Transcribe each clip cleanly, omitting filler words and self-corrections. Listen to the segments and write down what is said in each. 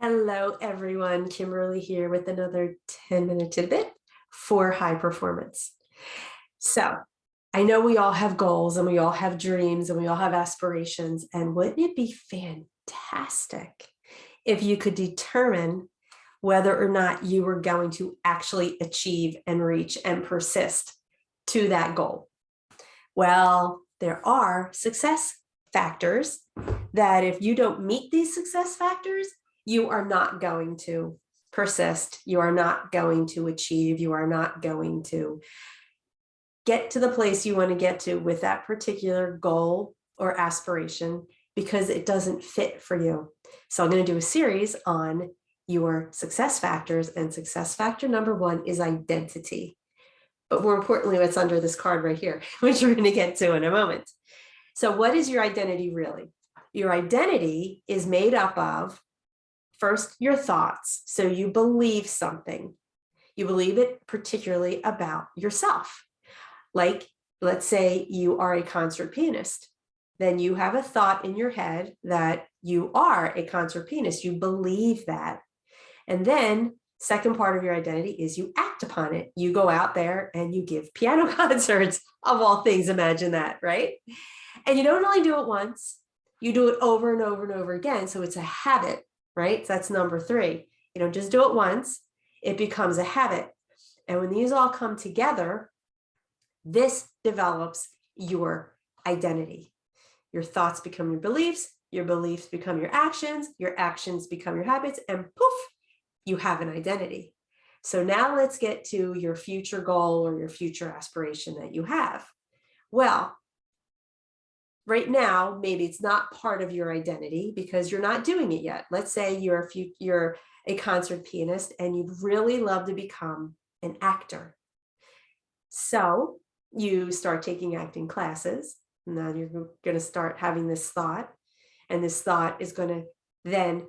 Hello, everyone. Kimberly here with another 10-minute tidbit for high performance. So I know we all have goals and we all have dreams and we all have aspirations. And wouldn't it be fantastic if you could determine whether or not you were going to actually achieve and reach and persist to that goal? Well, there are success factors that if you don't meet these success factors, you are not going to persist. You are not going to achieve. You are not going to get to the place you want to get to with that particular goal or aspiration because it doesn't fit for you. So I'm going to do a series on your success factors, and success factor number one is identity. But more importantly, what's under this card right here, which we're going to get to in a moment. So what is your identity really? Your identity is made up of, first, your thoughts. So you believe something. You believe it particularly about yourself. Like, let's say you are a concert pianist. Then you have a thought in your head that you are a concert pianist. You believe that. And then second part of your identity is you act upon it. You go out there and you give piano concerts, of all things. Imagine that, right? And you don't only do it once, you do it over and over and over again. So it's a habit, right? So that's number three. You don't just do it once, it becomes a habit. And when these all come together, this develops your identity. Your thoughts become your beliefs become your actions become your habits, and poof, you have an identity. So now let's get to your future goal or your future aspiration that you have. Well, right now, maybe it's not part of your identity because you're not doing it yet. Let's say you're a concert pianist and you'd really love to become an actor. So you start taking acting classes. Now you're going to start having this thought, and this thought is going to then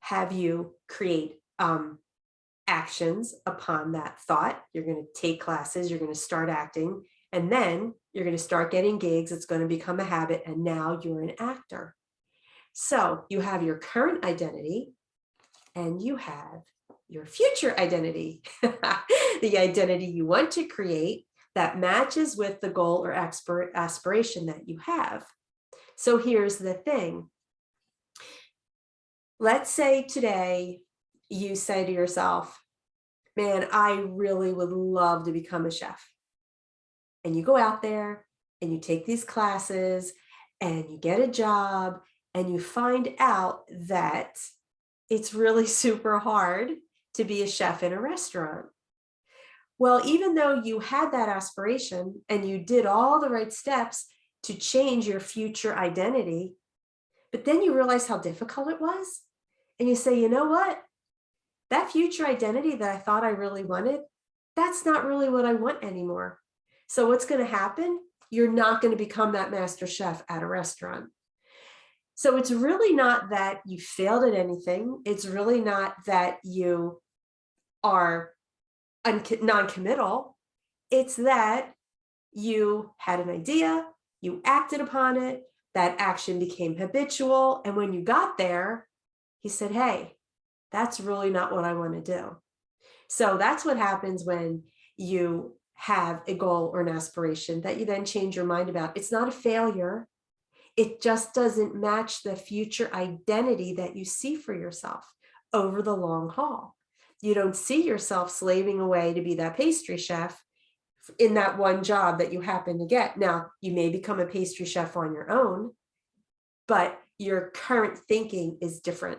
have you create actions upon that thought. You're going to take classes, you're going to start acting, and then you're going to start getting gigs. It's going to become a habit, and now you're an actor. So you have your current identity and you have your future identity, the identity you want to create that matches with the goal or aspiration that you have. So here's the thing. Let's say today you say to yourself, man, I really would love to become a chef. And you go out there and you take these classes and you get a job and you find out that it's really super hard to be a chef in a restaurant. Well, even though you had that aspiration and you did all the right steps to change your future identity, but then you realize how difficult it was. And you say, you know what? That future identity that I thought I really wanted, that's not really what I want anymore. So what's going to happen? You're not going to become that master chef at a restaurant. So it's really not that you failed at anything. It's really not that you are non-committal. It's that you had an idea, you acted upon it, that action became habitual. And when you got there, he said, hey, that's really not what I want to do. So that's what happens when you have a goal or an aspiration that you then change your mind about. It's not a failure. It just doesn't match the future identity that you see for yourself over the long haul. You don't see yourself slaving away to be that pastry chef in that one job that you happen to get. Now, you may become a pastry chef on your own, but your current thinking is different.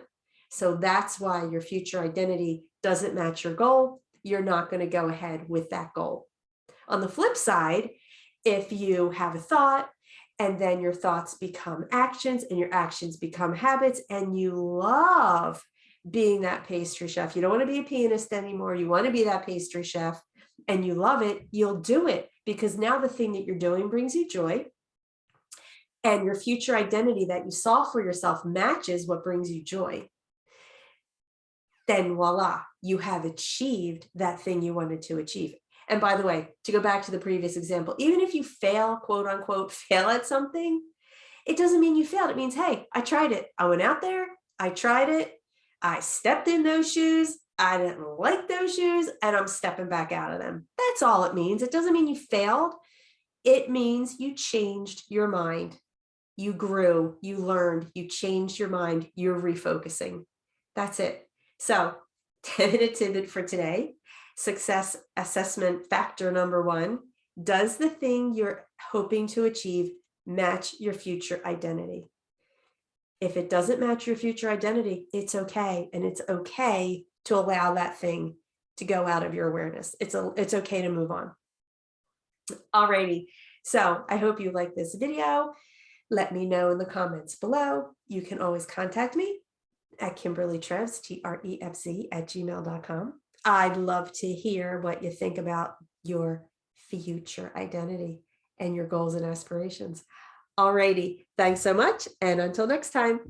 So that's why your future identity doesn't match your goal. You're not going to go ahead with that goal. On the flip side, if you have a thought and then your thoughts become actions and your actions become habits, and you love being that pastry chef, you don't want to be a pianist anymore, you want to be that pastry chef, and you love it, you'll do it because now the thing that you're doing brings you joy, and your future identity that you saw for yourself matches what brings you joy. Then voila, you have achieved that thing you wanted to achieve. And by the way, to go back to the previous example, even if you fail, quote unquote, fail at something, it doesn't mean you failed. It means, hey, I tried it. I went out there, I tried it. I stepped in those shoes. I didn't like those shoes, and I'm stepping back out of them. That's all it means. It doesn't mean you failed. It means you changed your mind. You grew, you learned, you changed your mind, you're refocusing. That's it. So 10-minute tidbit for today. Success assessment factor number 1. Does the thing you're hoping to achieve match your future identity? If it doesn't match your future identity, it's okay. And it's okay to allow that thing to go out of your awareness. It's okay to move on. Alrighty. So I hope you like this video. Let me know in the comments below. You can always contact me at Kimberly Trefz, TREFZ @gmail.com. I'd love to hear what you think about your future identity and your goals and aspirations. Alrighty, thanks so much. And until next time.